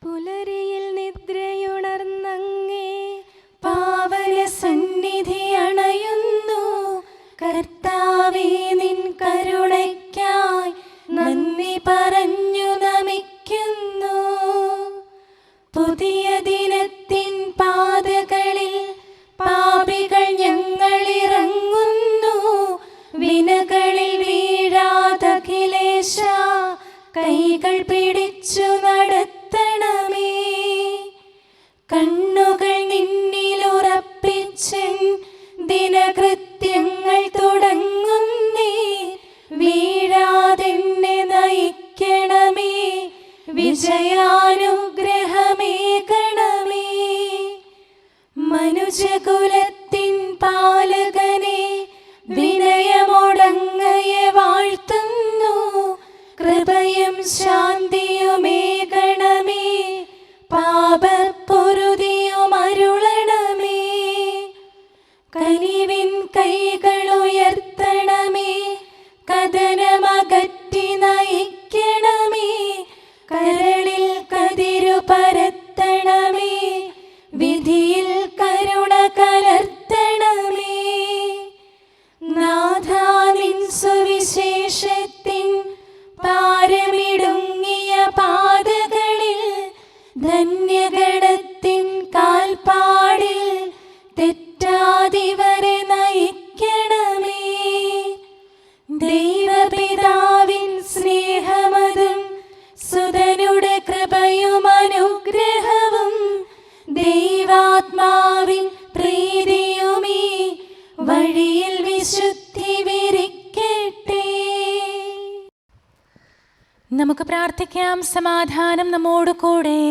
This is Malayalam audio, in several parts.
പുലരിയിൽ നിദ്രയുണർന്നങ്ങേ പാവന സന്നിധി അണയുന്നു. കർത്താവേ, നിൻ കരുണയ്ക്കായി നന്ദി പറഞ്ഞു നമിക്കുന്നു. പുതിയ ദിനത്തിൻ പാതകളിൽ പാപികൾ ഞങ്ങളിറങ്ങുന്നു. വിനകളിൽ വീഴാതഖിലേശ കൈകൾ പിടിച്ചു നടത്തണമേ. കണ്ണുകൾ നിന്നിലുറപ്പിച്ചൻ ദിനകൃത്യങ്ങൾ തുടങ്ങുന്നേ. വീഴാതെന്നെ നയിക്കണമേ, വിജയാനുഗ്രഹമേകണമേ. മനുജകുലത്തിൻ പാലകനെ വിനയമൊടങ്ങയെ വാഴ്ത്തുന്നു. കൃപയും ശാന്തിയുമേകണമേ, പാപപ്പൊറുതിയും അരുളണമേ. കനിവിൻ കൈകളുയർത്തണമേ, കഥനമകറ്റി നയിക്കണമേ. കരളിൽ കതിരു പരത്തണമേ, വിധിയിൽ കരുണ കലർത്തണമേ. നാഥാ, നിൻ സുവിശേഷത്തിൻ പാരമിടുങ്ങിയ പാതകളിൽ ധന്യഗണത്തിൻ കാൽപ്പാടിൽ തെറ്റാതിവരെ നയിക്കണമേ. ദൈവപിതാവിൻ സ്നേഹമതും സുതനുടെ കൃപയും അനുഗ്രഹവും ദൈവാത്മാവിൻ പ്രീതിയുമീ വഴിയിൽ വിശുദ്ധി വിരിക്കട്ടെ. നമുക്ക് പ്രാർത്ഥിക്കാം. സമാധാനം നമ്മോട് കൂടെ.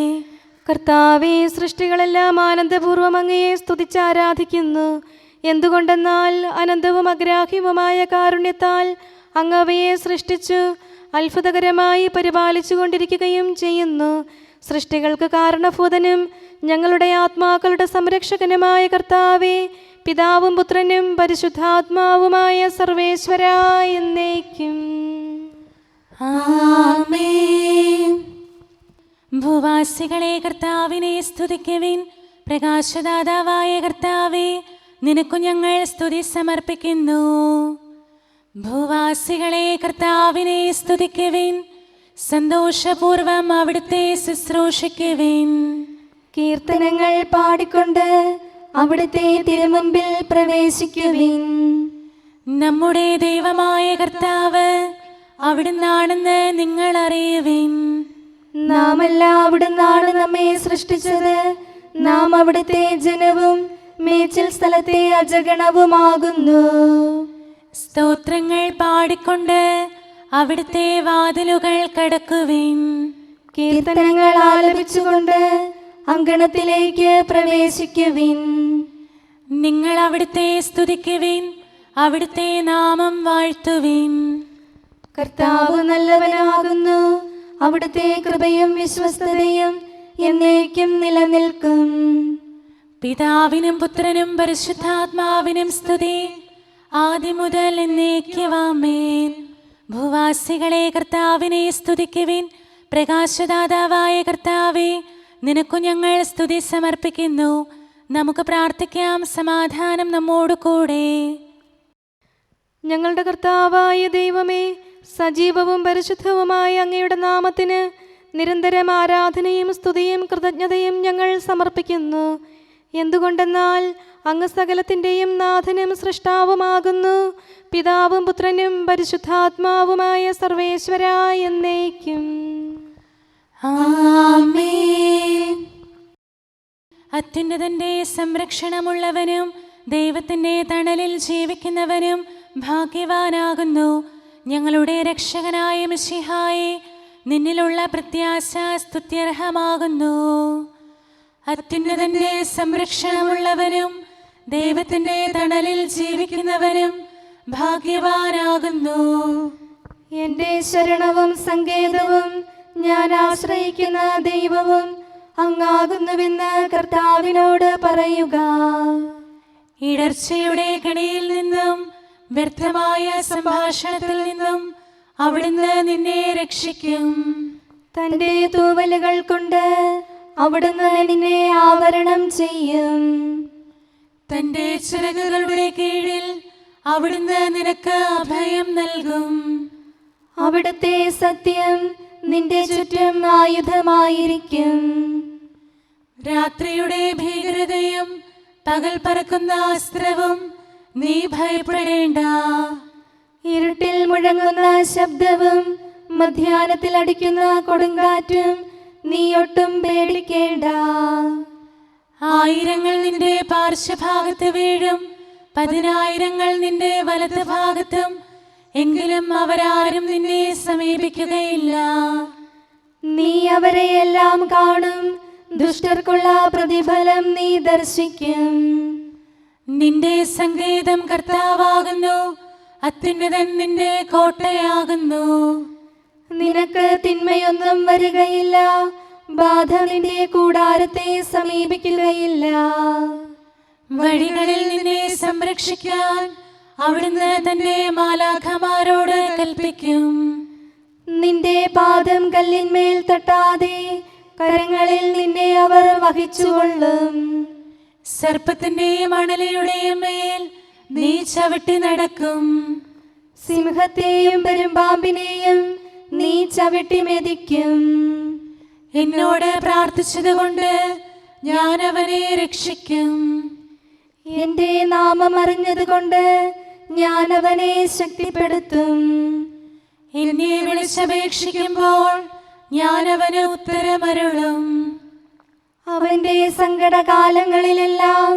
കർത്താവേ, സൃഷ്ടികളെല്ലാം ആനന്ദപൂർവ്വം അങ്ങയെ സ്തുതിച്ച് ആരാധിക്കുന്നു. എന്തുകൊണ്ടെന്നാൽ അനന്തവും അഗ്രാഹ്യവുമായ കാരുണ്യത്താൽ അങ്ങ് അവയെ സൃഷ്ടിച്ചു അത്ഭുതകരമായി പരിപാലിച്ചു കൊണ്ടിരിക്കുകയും ചെയ്യുന്നു. സൃഷ്ടികൾക്ക് കാരണഭൂതനും ഞങ്ങളുടെ ആത്മാക്കളുടെ സംരക്ഷകനുമായ കർത്താവേ, പിതാവും പുത്രനും പരിശുദ്ധാത്മാവുമായ സർവേശ്വരാ എന്നേക്കും ആമേൻ. ഭൂവാസികളെ കർത്താവിനെ സ്തുതിക്കുവിൻ. പ്രകാശദാതാവായ കർത്താവേ, നിനക്കു ഞങ്ങൾ സ്തുതി സമർപ്പിക്കുന്നു. ഭൂവാസികളെ കർത്താവിനെ സ്തുതിക്കുവിൻ. സന്തോഷപൂർവം അവിടുത്തെ ശുശ്രൂഷിക്കുവിൻ. കീർത്തനങ്ങൾ പാടിക്കൊണ്ട് അവിടുത്തെ തിരുമുമ്പിൽ പ്രവേശിക്കുവിൻ. നമ്മുടെ ദൈവമായ കർത്താവ് അവിടുന്നാണെന്ന് നിങ്ങൾ അറിയുവിൻ. നാമല്ല അവിടുന്നാണ് നമ്മെ സൃഷ്ടിച്ചത്. നാം അവിടുത്തെ ജനവും മേച്ചിൽ സ്ഥലത്തെ അജഗണവുമാകുന്നു. സ്തോത്രങ്ങൾ പാടിക്കൊണ്ട് അവിടുത്തെ വാതിലുകൾ കടക്കുവിൻ. കീർത്തനങ്ങൾ ആലപിച്ചുകൊണ്ട് അങ്കണത്തിലേക്ക് പ്രവേശിക്കുവിൻ. നിങ്ങൾ അവിടുത്തെ സ്തുതിക്കുവിൻ, അവിടുത്തെ നാമം വാഴ്ത്തുവിൻ. കർത്താവ് നല്ലവനാകുന്നു. അവിടുത്തെ കൃപയും വിശ്വസ്തതയും എന്നേക്കും നിലനിൽക്കും. പിതാവിനും പുത്രനും പരിശുദ്ധാത്മാവിനും സ്തുതി, ആദ്യം മുതൽ എന്നേക്കും ആമേൻ. ഭൂവാസികളെ കർത്താവിനെ സ്തുതിക്കുവിൻ. പ്രകാശദാതാവായ കർത്താവേ, നിനക്കു ഞങ്ങൾ സ്തുതി സമർപ്പിക്കുന്നു. നമുക്ക് പ്രാർത്ഥിക്കാം. സമാധാനം നമ്മോട് കൂടെ. ഞങ്ങളുടെ കർത്താവായ ദൈവമേ, സജീവവും പരിശുദ്ധവുമായ അങ്ങയുടെ നാമത്തിന് നിരന്തരം ആരാധനയും സ്തുതിയും കൃതജ്ഞതയും ഞങ്ങൾ സമർപ്പിക്കുന്നു. എന്തുകൊണ്ടെന്നാൽ അങ്ങ് സകലത്തിൻ്റെയും നാഥനും സൃഷ്ടാവുമാകുന്നു. പിതാവും പുത്രനും പരിശുദ്ധാത്മാവുമായ സർവേശ്വരാ എന്നേക്കും ആമേൻ. അത്യുന്നതന്റെ സംരക്ഷണമുള്ളവനും ദൈവത്തിൻ്റെ തണലിൽ ജീവിക്കുന്നവനും ഭാഗ്യവാനാകുന്നു. ഞങ്ങളുടെ രക്ഷകനായ മിശിഹായേ, നിന്നിലുള്ള പ്രത്യാശ സ്തുത്യർഹമാകുന്നു. അത്യുന്നതന്റെ സംരക്ഷണമുള്ളവനും ദൈവത്തിൻ്റെ തണലിൽ ജീവിക്കുന്നവനും ഭാഗ്യവാനാകുന്നു. എൻ്റെ ശരണവും സങ്കേതവും ഞാൻ ആശ്രയിക്കുന്ന ദൈവവും അങ്ങാകുന്നുവെന്ന് കർത്താവിനോട് പറയുക. ഇടർച്ചയുടെ കണിയിൽ നിന്നും വ്യർത്ഥമായ സംഭാഷണത്തിൽ നിന്നും അവിടുന്ന് നിന്നെ രക്ഷിക്കും. തന്റെ തൂവലുകൾ കൊണ്ട് അവിടുന്ന് നിന്നെ ആവരണം ചെയ്യും. തന്റെ ചിറകുകളുടെ കീഴിൽ അവിടുന്ന് നിനക്ക് അഭയം നൽകും. അവിടുത്തെ സത്യം നിന്റെ ചുറ്റും ആയുധമായിരിക്കും. രാത്രിയുടെ ഭീകരതയും പകൽ പറക്കുന്ന അസ്ത്രവും നീ ഭയപ്പെടേണ്ട. ഇരുട്ടിൽ മുഴങ്ങുന്ന ശബ്ദവും മധ്യാഹ്നത്തിൽ അടിക്കുന്ന കൊടുങ്കാറ്റും നീ ഒട്ടും പേടിക്കേണ്ട. ആയിരങ്ങൾ നിന്റെ പാർശ്വഭാഗത്ത് വീഴും, 10,000 നിന്റെ വലത് ഭാഗത്തും, എങ്കിലും അവരാരും നിന്നെ സമീപിക്കുകയില്ല. നീ അവരെയെല്ലാം കാണും, ദുഷ്ടർക്കുള്ള പ്രതിഫലം നീ ദർശിക്കും. നിന്റെ സങ്കേതം കർത്താവാകുന്നു, അത്യുന്നതൻ നിന്റെ കോട്ടയാകുന്നു. നിനക്ക് തിന്മയൊന്നും വരികയില്ല, ബാധ നിന്റെ കൂടാരത്തെ സമീപിക്കുകയില്ല. വഴികളിൽ നിന്നെ സംരക്ഷിക്കാൻ അവിടുന്ന് തന്റെ മാലാഖമാരോട് കൽപ്പിക്കും. നിന്റെ പാദം കല്ലിന്മേൽ തട്ടാതെ കരങ്ങളിൽ നിന്നെ അവർ വഹിച്ചുകൊള്ളും. സർപ്പത്തിന്റെയും അണലയുടെയും മേൽ നീ ചവിട്ടി നടക്കും. സിംഹത്തെയും പെരുമ്പാമ്പിനെയും നീ ചവിട്ടി മെതിക്കും. എന്നോട് പ്രാർത്ഥിച്ചതുകൊണ്ട് ഞാൻ അവനെ രക്ഷിക്കും. എന്റെ നാമം അറിഞ്ഞതുകൊണ്ട് ഞാൻ അവനെ ശക്തിപ്പെടുത്തും. എന്നെ വിളിച്ചപേക്ഷിക്കുമ്പോൾ ഞാൻ അവന് ഉത്തരമരുളും. അവന്റെ സങ്കടകാലങ്ങളിലെല്ലാം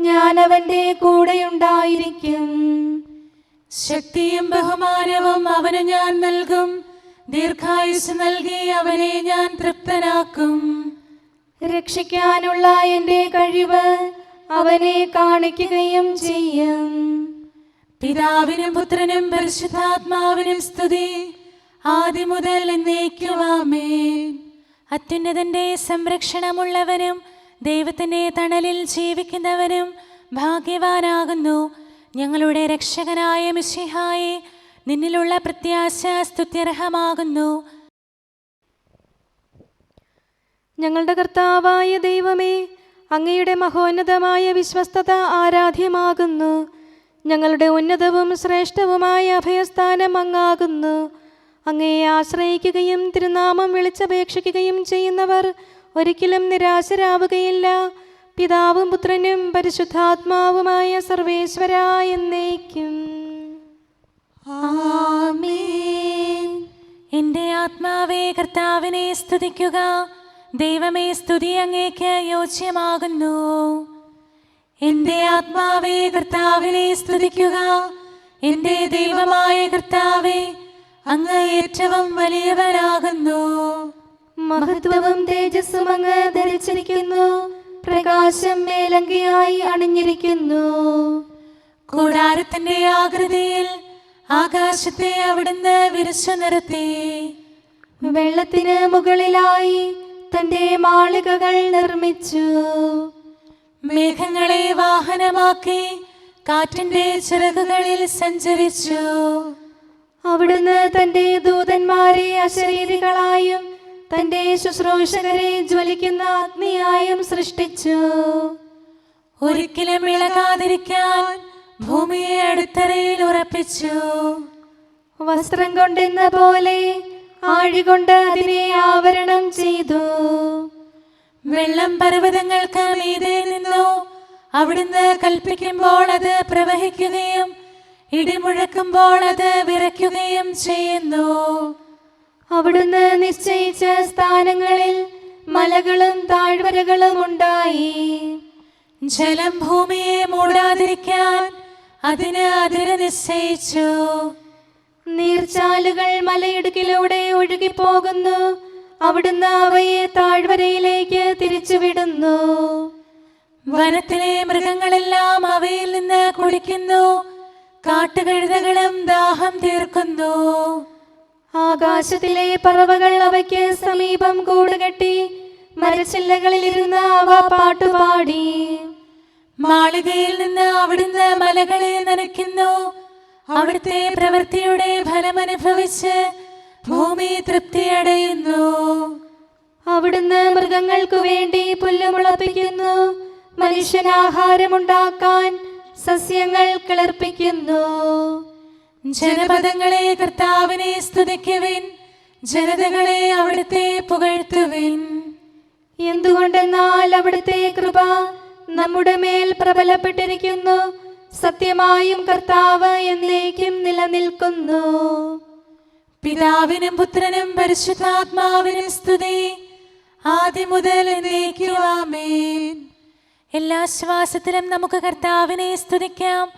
ഞാൻ അവന്റെ കൂടെയുണ്ടായിരിക്കും. ശക്തിയും ബഹുമാനവും അവന് ഞാൻ നൽകും. ദീർഘായുസ് നൽകി അവനെ ഞാൻ തൃപ്തനാക്കും. രക്ഷിക്കാനുള്ള എന്റെ കഴിവ് അവനെ കാണിക്കുകയും ചെയ്യും. പിതാവിനും പുത്രനും പരിശുദ്ധാത്മാവിനും സ്തുതി, ആദ്യം മുതൽ എന്നേക്കും ആമേൻ. അത്യുന്നതന്റെ സംരക്ഷണമുള്ളവനും ദൈവത്തിന്റെ തണലിൽ ജീവിക്കുന്നവനും ഭാഗ്യവാനാകുന്നു ഞങ്ങളുടെ രക്ഷകനായ മിശിഹായെ. നിന്നിലുള്ള പ്രത്യാശ സ്തുത്യർഹമാകുന്നു. ഞങ്ങളുടെ കർത്താവായ ദൈവമേ, അങ്ങയുടെ മഹോന്നതമായ വിശ്വസ്തത ആരാധ്യമാകുന്നു. ഞങ്ങളുടെ ഉന്നതവും ശ്രേഷ്ഠവുമായ അഭയസ്ഥാനം അങ്ങാകുന്നു. അങ്ങയെ ആശ്രയിക്കുകയും തിരുനാമം വിളിച്ചപേക്ഷിക്കുകയും ചെയ്യുന്നവർ ഒരിക്കലും നിരാശരാവുകയില്ല. പിതാവും പുത്രനും പരിശുദ്ധാത്മാവുമായ സർവേശ്വരാ എന്നേക്കും ആമേൻ. എൻ്റെ ആത്മാവേ കർത്താവിനെ സ്തുതിക്കുക. ദൈവമേ, സ്തുതി അങ്ങേക്ക് യോജ്യമാകുന്നു. എൻ്റെ ആത്മാവേ കർത്താവിനെ സ്തുതിക്കുക. എൻ്റെ ദൈവമായ കർത്താവേ, അങ്ങ് ഏറ്റവും വലിയവനാകുന്നു. മഹത്വവും തേജസ്സും അങ്ങ് ധരിച്ചിരിക്കുന്നു. പ്രകാശം മേലങ്കിയായി അണിഞ്ഞിരിക്കുന്നു. കൂടാരത്തിന്റെ ആകൃതിയിൽ ആകാശത്തെ അവിടുന്ന് വിരിച്ചു നിർത്തി. വെള്ളത്തിന് മുകളിലായി തന്റെ മാളികകൾ നിർമ്മിച്ചു. മേഘങ്ങളെ വാഹനമാക്കി കാറ്റിന്റെ ചിറകുകളിൽ സഞ്ചരിച്ചു. അവിടുന്ന് തന്റെ ദൂതന്മാരെ അശരീരികളായും തന്റെ ശുശ്രൂഷകരെ ജ്വലിക്കുന്ന അഗ്നിയായും സൃഷ്ടിച്ചു. ഒരിക്കലും ഇളകാതിരിക്കാൻ ഭൂമിയെ അടിത്തറയിൽ ഉറപ്പിച്ചു. വസ്ത്രം കൊണ്ടെന്ന പോലെ ആഴികൊണ്ട് അതിനെ ആവരണം ചെയ്തു. വെള്ളം പർവ്വതങ്ങൾക്ക് മീതെ നിന്നു. അവിടുന്ന് കൽപ്പിക്കുമ്പോൾ അത് പ്രവഹിക്കുകയും ഇടിമുഴക്കുമ്പോൾ അത് വിറയ്ക്കുകയും ചെയ്യുന്നു. അവിടുന്ന് നിശ്ചയിച്ച സ്ഥാനങ്ങളിൽ മലകളും താഴ്വരകളും ഉണ്ടായി. ജലം ഭൂമിയെ മൂടാതിരിക്കാൻ അതിന് അതിര് നിശ്ചയിച്ചു. നീർച്ചാലുകൾ മലയിടുക്കിലൂടെ ഒഴുകിപ്പോകുന്നു. അവിടുന്ന് അവയെ താഴ്വരയിലേക്ക് തിരിച്ചുവിടുന്നു. വനത്തിലെ മൃഗങ്ങളെല്ലാം അവയിൽ നിന്ന് കുടിക്കുന്നു. കാട്ടുകഴുതകളും ദാഹം തീർക്കുന്നു. ആകാശത്തിലെ പറവകൾ അവയ്ക്ക് സമീപം കൂടുകെട്ടി മരച്ചില്ലകളിലിരുന്ന് അവ പാട്ടുപാടി. മാളികയിൽ നിന്ന് അവിടുന്ന് മലകളെ നനയ്ക്കുന്നു. അവിടുത്തെ പ്രവൃത്തിയുടെ ഫലമനുഭവിച്ച് ഭൂമി തൃപ്തിയടയുന്നു. അവിടുന്ന് മൃഗങ്ങൾക്കു വേണ്ടി പുല്ല് മുളപ്പിക്കുന്നു, മനുഷ്യനാഹാരമുണ്ടാക്കാൻ സസ്യങ്ങൾ കിളിർപ്പിക്കുന്നു. ജനപദങ്ങളെ കർത്താവിനെ സ്തുതിക്കുവിൻ, ജനതകളെ അവിടുത്തെ പുകഴ്ത്തുവിൻ. എന്തുകൊണ്ടെന്നാൽ അവിടുത്തെ കൃപ നമ്മുടെ മേൽ പ്രബലപ്പെട്ടിരിക്കുന്നു, സത്യമായും കർത്താവ് എന്നേക്കും നിലനിൽക്കുന്നു. പിതാവിനും പുത്രനും പരിശുദ്ധാത്മാവിനും സ്തുതി, ആദ്യം മുതൽ എന്നേക്കും ആമേൻ. എല്ലാ ശ്വാസത്തിലും നമുക്ക് കർത്താവിനെ സ്തുതിക്കാം.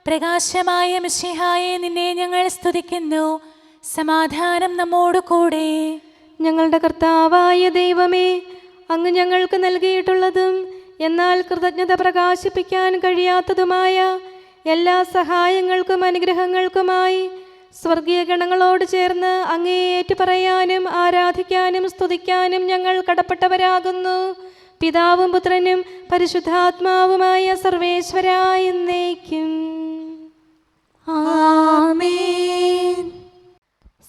പ്രകാശമായ മിശിഹായെ, നിന്നെ ഞങ്ങൾ സ്തുതിക്കുന്നു. സമാധാനം നമ്മോട് കൂടെ. ഞങ്ങളുടെ കർത്താവായ ദൈവമേ, അങ്ങ് ഞങ്ങൾക്ക് നൽകിയിട്ടുള്ളതും എന്നാൽ കൃതജ്ഞത പ്രകാശിപ്പിക്കാൻ കഴിയാത്തതുമായ എല്ലാ സഹായങ്ങൾക്കും അനുഗ്രഹങ്ങൾക്കുമായി സ്വർഗീയ ഗണങ്ങളോട് ചേർന്ന് അങ്ങേ ഏറ്റുപറയാനും ആരാധിക്കാനും സ്തുതിക്കാനും ഞങ്ങൾ കടപ്പെട്ടവരാകുന്നു. പിതാവും പുത്രനും പരിശുദ്ധാത്മാവുമായ സർവേശ്വരായ എന്നേക്കും ആമേൻ.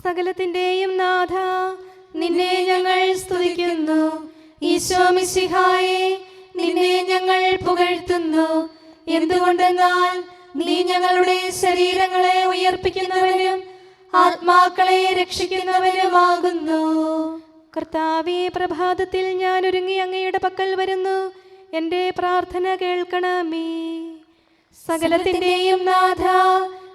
സകലത്തിന്റെയും നാഥ, നിന്നെ ഞങ്ങൾ സ്തുതിക്കുന്നു. ഈശോ മിശിഹായെ, നിന്നെ ഞങ്ങൾ പുകഴ്ത്തുന്നു. എന്തുകൊണ്ടെന്നാൽ നീ ഞങ്ങളുടെ ശരീരങ്ങളെ ഉയർപ്പിക്കുന്നവനും ആത്മാക്കളെ രക്ഷിക്കുന്നവനുമാകുന്നു. കർത്താവേ, പ്രഭാതത്തിൽ ഞാൻ ഒരുങ്ങി അങ്ങയുടെ പക്കൽ വരുന്നു. എൻ്റെ പ്രാർത്ഥന കേൾക്കണമേ. സകലത്തിന്റെയും നാഥ,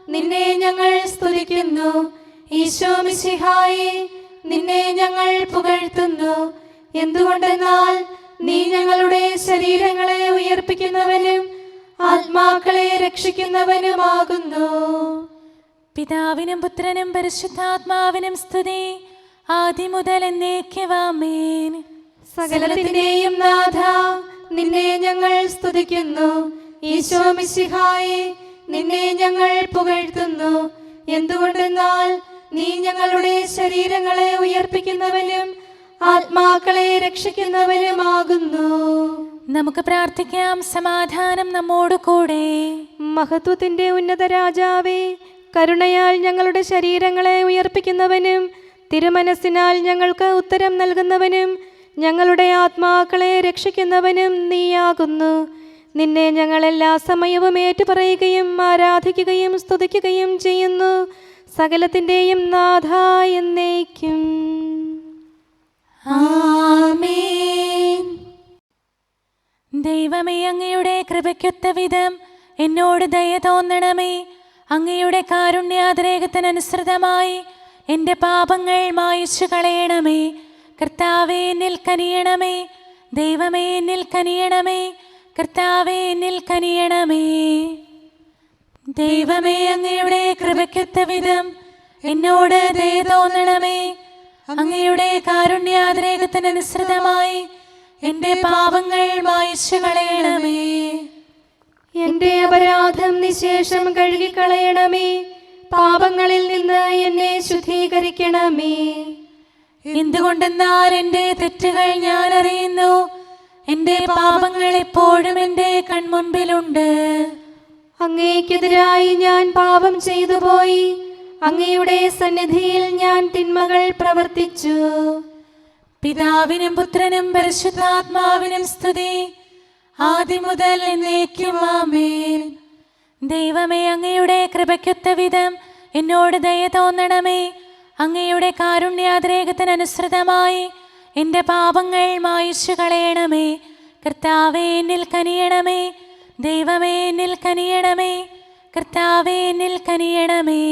നിന്നെ ഞങ്ങൾ സ്തുതിക്കുന്നു. ഈശോ മിശിഹായെ, നിന്നെ ഞങ്ങൾ പുകഴ്ത്തുന്നു. എന്തുകൊണ്ടെന്നാൽ നീ ഞങ്ങളുടെ ശരീരങ്ങളെ ഉയർപ്പിക്കുന്നവനും ആത്മാക്കളെ രക്ഷിക്കുന്നവനുമാകുന്നു. പിതാവിനും പുത്രനും പരിശുദ്ധാത്മാവിനും സ്തുതി, ആദ്യം മുതൽ എന്നേക്കും ആമേൻ. സകലത്തിന്റെയും നാഥ, നിന്നെ ഞങ്ങൾ സ്തുതിക്കുന്നു. ഈശോ മിശിഹായെ, നിന്നെ ഞങ്ങൾ പുകഴ്ത്തുന്നു. എന്തുകൊണ്ടെന്നാൽ നീ ഞങ്ങളുടെ ശരീരങ്ങളെ ഉയർപ്പിക്കുന്നവനും ആത്മാക്കളെ രക്ഷിക്കുന്നവനുമാകുന്നു. നമുക്ക് പ്രാർത്ഥിക്കാം. സമാധാനം നമ്മോട് കൂടെ. മഹത്വത്തിന്റെ ഉന്നത രാജാവേ, കരുണയാൽ ഞങ്ങളുടെ ശരീരങ്ങളെ ഉയർപ്പിക്കുന്നവനും തിരുമനസ്സിനാൽ ഞങ്ങൾക്ക് ഉത്തരം നൽകുന്നവനും ഞങ്ങളുടെ ആത്മാക്കളെ രക്ഷിക്കുന്നവനും നീയാകുന്നു. നിന്നെ ഞങ്ങൾ എല്ലാ സമയവും ഏറ്റുപറയുകയും ആരാധിക്കുകയും സ്തുതിക്കുകയും ചെയ്യുന്നു. സകലത്തിന്റെയും നാഥ എന്നേക്കും ആമേൻ. ദൈവമേ, അങ്ങയുടെ കൃപയ്ക്കൊത്ത വിധം എന്നോട് ദയ തോന്നണമേ. അങ്ങയുടെ കാരുണ്യാതിരേകത്തിനനുസൃതമായി എൻ്റെ പാപങ്ങൾ മായിച്ചു കളയണമേ. കർത്താവേ, എന്നിൽ കനിയണമേ. ദൈവമേ, എന്നിൽ കനിയണമേ. കർത്താവേ, എന്നിൽ കനിയണമേ. ദൈവമേ, അങ്ങയുടെ കൃപയ്ക്കൊത്ത വിധം എന്നോട് ദയ തോന്നണമേ. അങ്ങയുടെ കാരുണ്യാതിരേകത്തിനനുസൃതമായി എൻ്റെ പാപങ്ങൾ മായിച്ചു കളയണമേ. എന്റെ അപരാധം നിശേഷം കഴുകിക്കളയണമേ. പാപങ്ങളിൽ നിന്ന് എന്നെ ശുദ്ധീകരിക്കണമേ. എന്തുകൊണ്ടെന്നാൽ എൻ്റെ തെറ്റുകൾ ഞാൻ അറിയുന്നു. എൻ്റെ പാപങ്ങൾ എപ്പോഴും എൻ്റെ കൺമുൻപിലുണ്ട്. അങ്ങേക്കെതിരായി ഞാൻ പാപം ചെയ്തു പോയി. അങ്ങയുടെ സന്നിധിയിൽ ഞാൻ തിന്മകൾ പ്രവർത്തിച്ചു. പിതാവിനും പുത്രനും പരിശുദ്ധാത്മാവിനും സ്തുതി, ആദ്യം മുതൽ എന്നേക്കും ആമേൻ. ദൈവമേ, അങ്ങയുടെ കൃപയ്ക്കൊത്ത വിധം എന്നോട് ദയ തോന്നണമേ. അങ്ങയുടെ കാരുണ്യാതിരേകത്തിനനുസൃതമായി എൻ്റെ പാപങ്ങൾ മായിച്ചു കളയണമേ. കർത്താവേ, എന്നിൽ കനിയണമേ. ദൈവമേ, എന്നിൽ കനിയണമേ. കർത്താവേ, എന്നിൽ കനിയണമേ.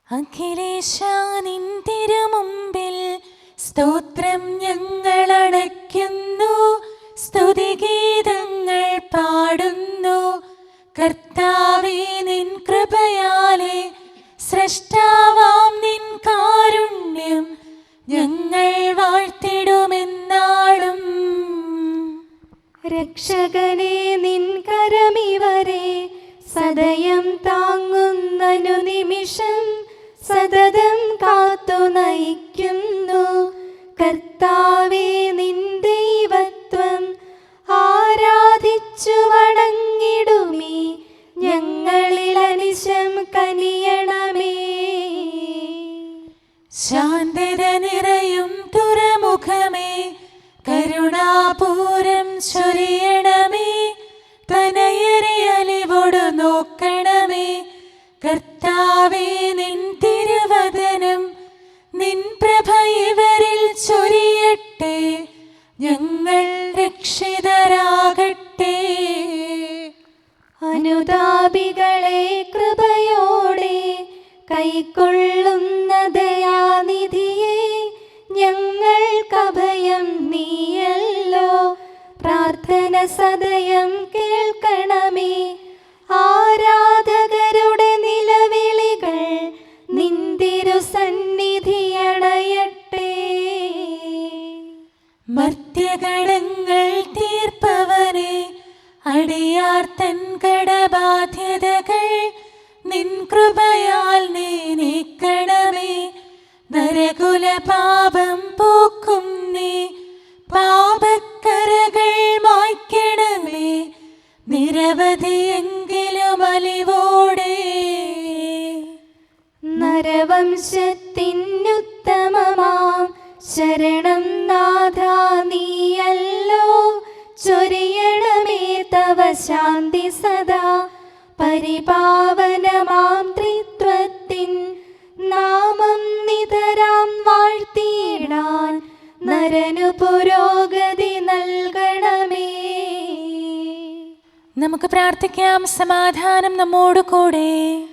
അഖിലേശാ, നിൻ തിരുമുമ്പിൽ സ്തോത്രം ഞങ്ങൾ അണയ്ക്കുന്നു. സ്തുതിഗീതങ്ങൾ പാടുന്നു. കർത്താവേ, നിൻ കൃപയാലെ സ്രഷ്ടാവാം നിൻ കാരുണ്യം ഞങ്ങൾ വാഴ്ത്തിടുമെന്നാളും. രക്ഷകനെ, നിൻ കരമിവരെ സദയം താങ്ങുന്നനു നിമിഷം സതതം കാത്തു നയിക്കുന്നു. കർത്താവേ, നിൻ ദൈവത്വം ആരാധിച്ചു വണങ്ങിടുമീ ഞങ്ങളിൽ അനിശം കനിയണമേ. ശാന്തത നിറയും തുറമുഖമേ, കരുണാപൂരം ചൊരിയണമേ. തനയരെ അലിവോടു നോക്കണമേ. കർത്താവേ, നിൻ തിരുവദനം നിൻ പ്രഭ ഇവരിൽ ചൊരിയട്ടെ. ഞങ്ങൾ രക്ഷിതരാകട്ടെ. അനുതാപികളെ കൃപയോടെ കൈക്കൊള്ളുന്ന ദയാനിധിയെ, ഞങ്ങൾക്കഭയം നീയല്ലോ. പ്രാർത്ഥന സദയം കേൾക്കണമേ. ആരാധകരുടെ നിലവിളികൾ നിന്തിരു സന്നിധിയണയട്ടെ. മർത്യകടങ്ങൾ തീർപ്പവനെ, അടിയാർ തൻ കടബാധ്യതകൾ നിൻ കൃപയാൽ നീ നീക്കണമേ. നരകുല പാപം പോക്കും നീ, പാപക്കരകൾ മായ്ക്കണമേ. നിരവധിയെങ്കിലും അലിവോടെ നരവംശത്തിനുത്തമമാം ശരണം നാഥ നീയല്ലോ. ചൊരിയണമേ തവ ശാന്തി സദാ. പരിപാവനമാം ത്രിത്വത്തിൻ നാമം നിതരാം വാഴ്ത്തിയിടാൻ നരനു പുരോഗതി നൽകണമേ. നമുക്ക് പ്രാർത്ഥിക്കാം. സമാധാനം നമ്മോട് കൂടെ.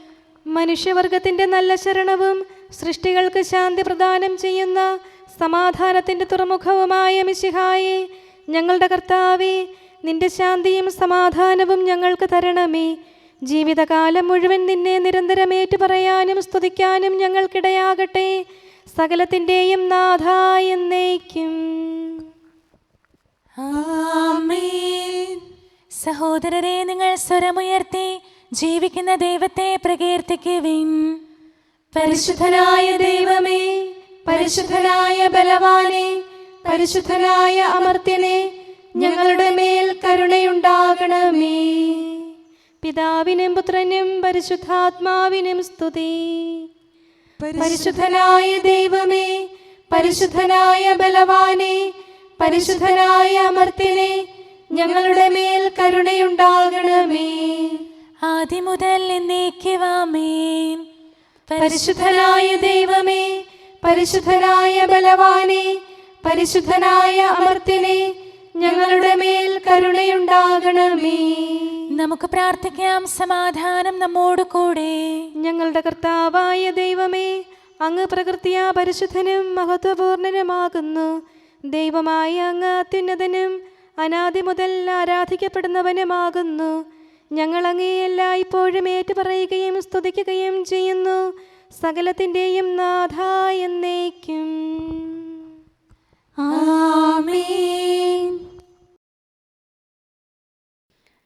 മനുഷ്യവർഗത്തിന്റെ നല്ല ശരണവും സൃഷ്ടികൾക്ക് ശാന്തി പ്രദാനം ചെയ്യുന്ന സമാധാനത്തിന്റെ തുറമുഖവുമായ മിശിഹായേ, ഞങ്ങളുടെ കർത്താവേ, നിന്റെ ശാന്തിയും സമാധാനവും ഞങ്ങൾക്ക് തരണമേ. ജീവിതകാലം മുഴുവൻ നിന്നെ നിരന്തരം ഏറ്റുപറയാനും സ്തുതിക്കാനും ഞങ്ങൾക്കിടയാകട്ടെ. സകലത്തിൻ്റെയും നാഥ എന്നേക്കും. ആമേൻ. സഹോദരരെ, നിങ്ങൾ സ്വരമുയർത്തി ജീവിക്കുന്ന ദൈവത്തെ പ്രകീർത്തിക്കുവിൻ. പരിശുദ്ധനായ ദൈവമേ, പരിശുദ്ധനായ ബലവാനെ, പരിശുദ്ധനായ അമർത്യനെ, ഞങ്ങളുടെ മേൽ കരുണയുണ്ടാകണമേ. പിതാവിനും പുത്രനും പരിശുദ്ധാത്മാവിനും സ്തുതി. പരിശുദ്ധനായ ദൈവമേ, പരിശുദ്ധനായ ബലവാനെ, പരിശുദ്ധനായ അമർത്യനെ, ഞങ്ങളുടെ മേൽ കരുണയുണ്ടാകണമേ. ആദ്യം മുതൽ എന്നേക്കും ആമേൻ. പരിശുദ്ധനായ ദൈവമേ, പരിശുദ്ധനായ ബലവാനെ, പരിശുദ്ധനായ അമർത്യനെ, ഞങ്ങളുടെ മേൽ കരുണയുണ്ടാകണമേ. നമുക്ക് പ്രാർത്ഥിക്കാം. സമാധാനം നമ്മോട് കൂടെ. ഞങ്ങളുടെ കർത്താവായ ദൈവമേ, അങ്ങ് പ്രകൃതിയാ പരിശുദ്ധനും മഹത്വപൂർണനുമാകുന്നു. ദൈവമായ അങ്ങ് അത്യുന്നതനും അനാദി മുതൽ ആരാധിക്കപ്പെടുന്നവനുമാകുന്നു. ഞങ്ങൾ അങ്ങേ എല്ലായ്പ്പോഴും ഏറ്റുപറയുകയും സ്തുതിക്കുകയും ചെയ്യുന്നു. സകലത്തിൻ്റെയും നാഥ എന്നേക്കും. ആമേൻ.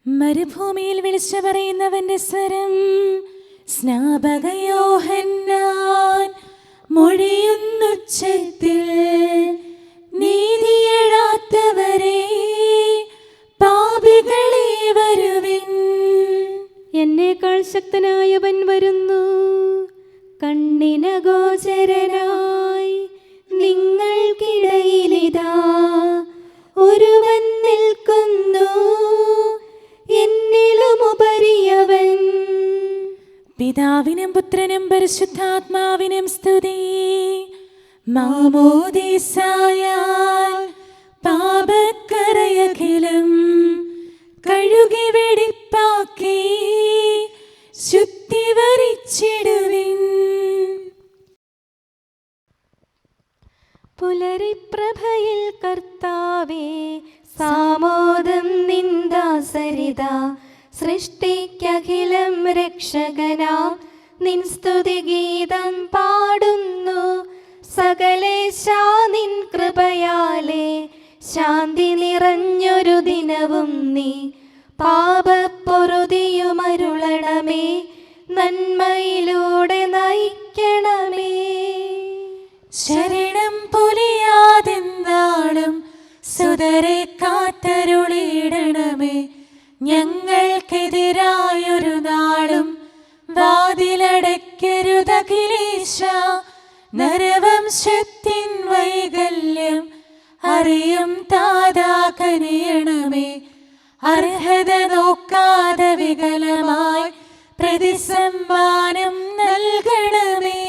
മരുഭൂമിയിൽ വിളിച്ചു പറയുന്നവന്റെ സ്വരം, സ്നാപക യോഹന്നാൻ മൊഴിയുന്നുച്ചത്തിൽ, നീതിയെഴാത്തവരെ പാപികളെ വരുവിൻ. എന്നേക്കാൾ ശക്തനായവൻ വരുന്നു, കണ്ണിനഗോചരനായി നിങ്ങൾക്കിടയിലിതാ ഒരുവൻ നിൽക്കുന്നു, എന്നിലുമുപരിയവൻ. പിതാവിനും പുത്രനും പരിശുദ്ധാത്മാവിനും സ്തുതി. മാമോദീസായാൽ പാപക്കറയഖിലം കഴുകി വെടിപ്പാക്കി ശുദ്ധി വരിച്ചിടുവിൻ. പുലരിപ്രഭയിൽ കർത്താവേ, സാമോദം നിന്ദാസരിത. സൃഷ്ടിക്കഖിലം രക്ഷകനാം നിൻ സ്തുതിഗീതം പാടുന്നു. സകലേശാ നിൻ കൃപയാലേ ശാന്തി നിറഞ്ഞൊരു ദിനവും നീ. പാപപ്പൊറുതിയുമരുളണമേ, നന്മയിലൂടെ നയിക്കണമേ. ശരണം പൊലിയാതെന്നാളും സുതരെ കാത്തരുളിയിടണമേ. ഞങ്ങൾക്കെതിരായൊരു നാളും വാതിലടയ്ക്കരുതഖിലേശ. നരവംശത്തിൻ വൈകല്യം അറിയും താതാ കനിയണമേ. അർഹത നോക്കാതെ വികലമായി പ്രതിസമ്മാനം നൽകണമേ.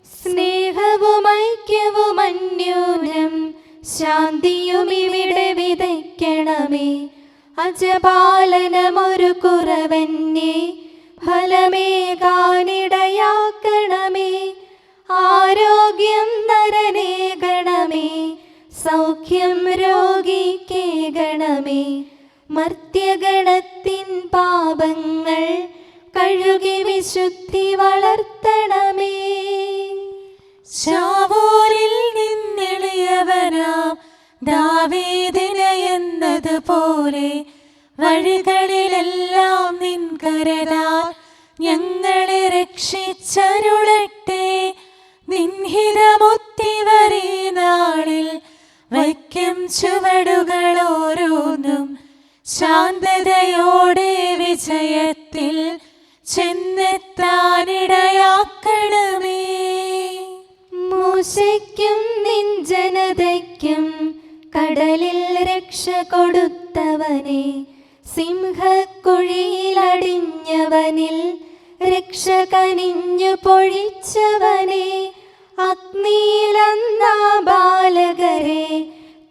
സ്നേഹവും ഐക്യവും അന്യോന്യം ശാന്തിയും ഇവിടെ വിതയ്ക്കണമേ. അജപാലനമൊരു കുറവന്യേ ഫലമേകാനിടയാക്കണമേ. ആരോഗ്യം നരനേകണമേ, സൗഖ്യം രോഗിക്കേകണമേ. മർത്യഗണത്തിൻ പാപങ്ങൾ കഴുകി വിശുദ്ധി വളർത്തണമേ. ശാവൂരിൽ നിന്നെളിയവനാം ദാവീദിന് എന്നതുപോലെ വഴികളിലെല്ലാം നിൻ കരതാൽ ഞങ്ങളെ രക്ഷിച്ചരുളട്ടെ. നിൻഹിതമൊത്തിവരീ നാളിൽ വയ്ക്കും ചുവടുകൾ ഓരോന്നും ശാന്തതയോടെ വിജയത്തിൽ ചെന്നെത്താനിടയാക്കണമേ. മൂശയ്ക്കും നിൻ ജനതയ്ക്കും കടലിൽ രക്ഷ കൊടുത്തവനെ, സിംഹക്കുഴിയിലടിഞ്ഞവനിൽ രക്ഷ കനിഞ്ഞു പൊഴിച്ചവനെ, അഗ്നിയിലന്നാ ബാലകരെ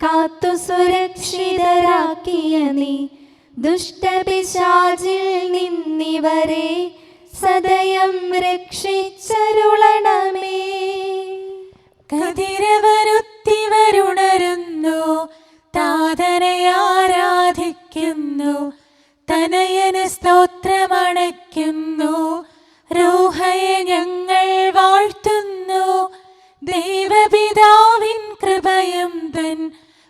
കാത്തു സുരക്ഷിതരാക്കിയ നീ, ദുഷ്ടപിശാചിൽ നിന്നിവരെ സദയം രക്ഷിച്ചരുളണമേ. കതിരവനുത്തിവരുണരുന്നു, താതനെ ആരാധിക്കുന്നു, തനയന് സ്തോത്രമണയ്ക്കുന്നു, റൂഹയെ ഞങ്ങൾ വാഴ്ത്തുന്നു. ദൈവപിതാവിൻ കൃപയും തൻ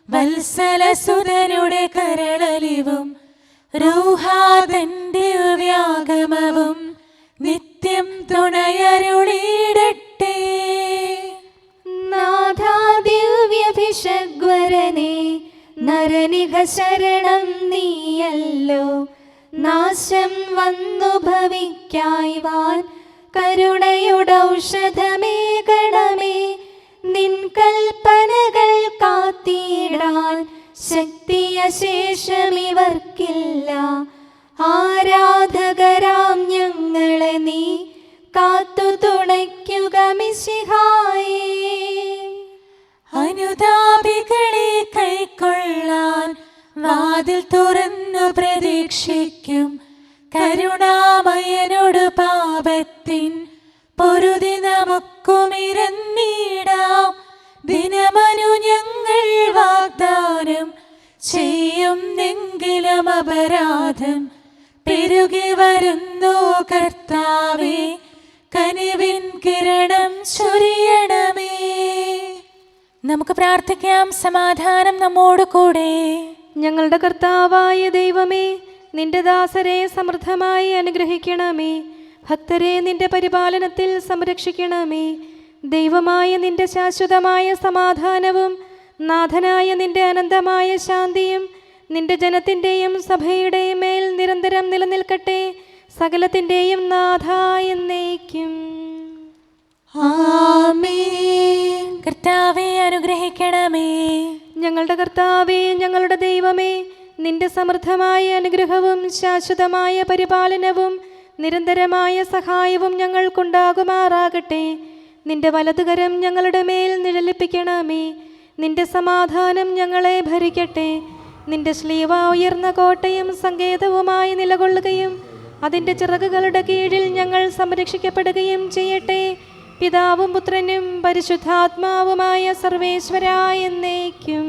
വത്സലസുതനുടെ കരളലിവും റൂഹാതന്റെ വ്യാഗമവും നിത്യം തുണയരുളിയിടട്ടെ. നാഥാ ദിവ്യഭിഷഗ്വരനെ നരനിക ശരണം നീയല്ലോ. നാശം വന്നു ഭവിക്കായ്വാൻ കരുണയുടൗഷധമേകണമേ. നിൻ കൽപ്പനകൾ കാത്തിടാൻ ശക്തിയശേഷമിവർക്കില്ല. ആരാധകരാം ഞങ്ങളെ നീ കാത്തു തുണയ്ക്കുക മിശിഹായേ. അനുതാപികളെ കൈക്കൊള്ളാൻ വാതിൽ തുറന്നു പ്രതീക്ഷിക്കും. കരുണാമയനോട് പാപത്തിൻ പൊറുതി നമുക്കുമിരന്നിടാം. ദിനമനു ഞങ്ങൾ വാഗ്ദാനം ചെയ്യുന്നെങ്കിലും അപരാധം പെരുകി വരുന്നു. കർത്താവേ, കനിവിൻ കിരണം ചൊരിയണമേ. നമുക്ക് പ്രാർത്ഥിക്കാം. സമാധാനം നമ്മോട് കൂടെ. ഞങ്ങളുടെ കർത്താവായ ദൈവമേ, നിന്റെ ദാസരെ സമൃദ്ധമായി അനുഗ്രഹിക്കണമേ. ഭക്തരെ നിന്റെ പരിപാലനത്തിൽ സംരക്ഷിക്കണമേ. ദൈവമായ നിന്റെ ശാശ്വതമായ സമാധാനവും നാഥനായ നിന്റെ അനന്തമായ ശാന്തിയും നിന്റെ ജനത്തിൻ്റെയും സഭയുടെയും മേൽ നിരന്തരം നിലനിൽക്കട്ടെ. സകലത്തിൻ്റെയും നാഥ എന്നേക്കും. ആമേൻ. കർത്താവേ, അനുഗ്രഹിക്കണമേ. ഞങ്ങളുടെ കർത്താവേ, ഞങ്ങളുടെ ദൈവമേ, നിന്റെ സമൃദ്ധമായ അനുഗ്രഹവും ശാശ്വതമായ പരിപാലനവും നിരന്തരമായ സഹായവും ഞങ്ങൾക്കുണ്ടാകുമാറാകട്ടെ. നിന്റെ വലതുകരം ഞങ്ങളുടെ മേൽ നിഴലിപ്പിക്കണമേ. നിന്റെ സമാധാനം ഞങ്ങളെ ഭരിക്കട്ടെ. നിന്റെ ശ്ലീവ ഉയർന്ന കോട്ടയും സങ്കേതവുമായി നിലകൊള്ളുകയും അതിൻ്റെ ചിറകുകളുടെ കീഴിൽ ഞങ്ങൾ സംരക്ഷിക്കപ്പെടുകയും ചെയ്യട്ടെ. പിതാവും പുത്രനും പരിശുദ്ധാത്മാവുമായ സർവേശ്വരായ എന്നേക്കും.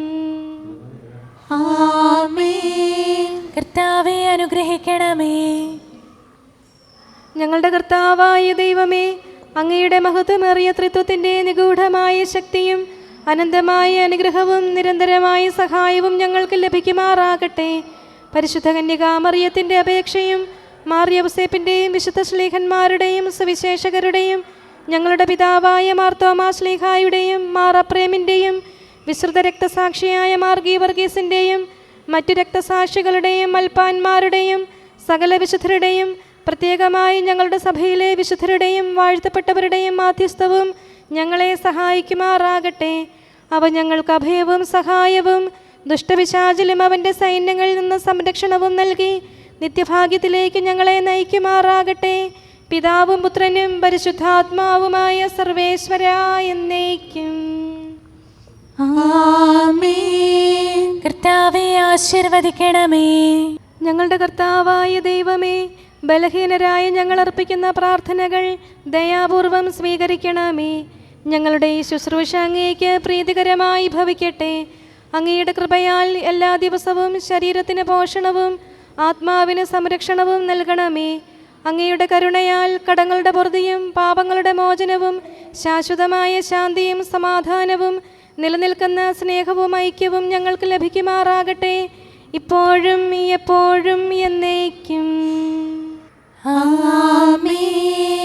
ആമേൻ. കർത്താവേ, അനുഗ്രഹിക്കണമേ. ഞങ്ങളുടെ കർത്താവായ ദൈവമേ, അങ്ങയുടെ മഹത്വമേറിയ ത്രിത്വത്തിൻ്റെ നിഗൂഢമായ ശക്തിയും അനന്തമായ അനുഗ്രഹവും നിരന്തരമായ സഹായവും ഞങ്ങൾക്ക് ലഭിക്കുമാറാകട്ടെ. പരിശുദ്ധ കന്യകാമറിയത്തിൻ്റെ അപേക്ഷയും മാർ യൗസേപ്പിൻ്റെയും വിശുദ്ധ ശ്ലീഹന്മാരുടെയും സുവിശേഷകരുടെയും ഞങ്ങളുടെ പിതാവായ മാർ തോമാ ശ്ലീഹായുടെയും മാർ അപ്രേമിൻ്റെയും വിശുദ്ധ രക്തസാക്ഷിയായ മാർ ഗീവർഗീസിൻ്റെയും മറ്റു രക്തസാക്ഷികളുടെയും മൽപ്പാന്മാരുടെയും സകല വിശുദ്ധരുടെയും പ്രത്യേകമായി ഞങ്ങളുടെ സഭയിലെ വിശുദ്ധരുടെയും വാഴ്ത്തപ്പെട്ടവരുടെയും മാധ്യസ്ഥവും ഞങ്ങളെ സഹായിക്കുമാറാകട്ടെ. അവ ഞങ്ങൾക്ക് അഭയവും സഹായവും ദുഷ്ടപിശാചിലും അവൻ്റെ സൈന്യങ്ങളിൽ നിന്ന് സംരക്ഷണവും നൽകി നിത്യഭാഗ്യത്തിലേക്ക് ഞങ്ങളെ നയിക്കുമാറാകട്ടെ. പിതാവും പുത്രനും പരിശുദ്ധാത്മാവുമായ സർവേശ്വരാ എന്നേക്കും. ആമേൻ. കർത്താവേ ആശീർവദിക്കണമേ. ഞങ്ങളുടെ കർത്താവായ ദൈവമേ, ബലഹീനരായ ഞങ്ങൾ അർപ്പിക്കുന്ന പ്രാർത്ഥനകൾ ദയാപൂർവം സ്വീകരിക്കണമേ. ഞങ്ങളുടെ ഈ ശുശ്രൂഷ അങ്ങേക്ക് പ്രീതികരമായി ഭവിക്കട്ടെ. അങ്ങയുടെ കൃപയാൽ എല്ലാ ദിവസവും ശരീരത്തിന് പോഷണവും ആത്മാവിന് സംരക്ഷണവും നൽകണമേ. അങ്ങയുടെ കരുണയാൽ കടങ്ങളുടെ പൊറുതിയും പാപങ്ങളുടെ മോചനവും ശാശ്വതമായ ശാന്തിയും സമാധാനവും നിലനിൽക്കുന്ന സ്നേഹവും ഐക്യവും ഞങ്ങൾക്ക് ലഭിക്കുമാറാകട്ടെ, ഇപ്പോഴും എപ്പോഴും എന്നേക്കും. ആമേൻ.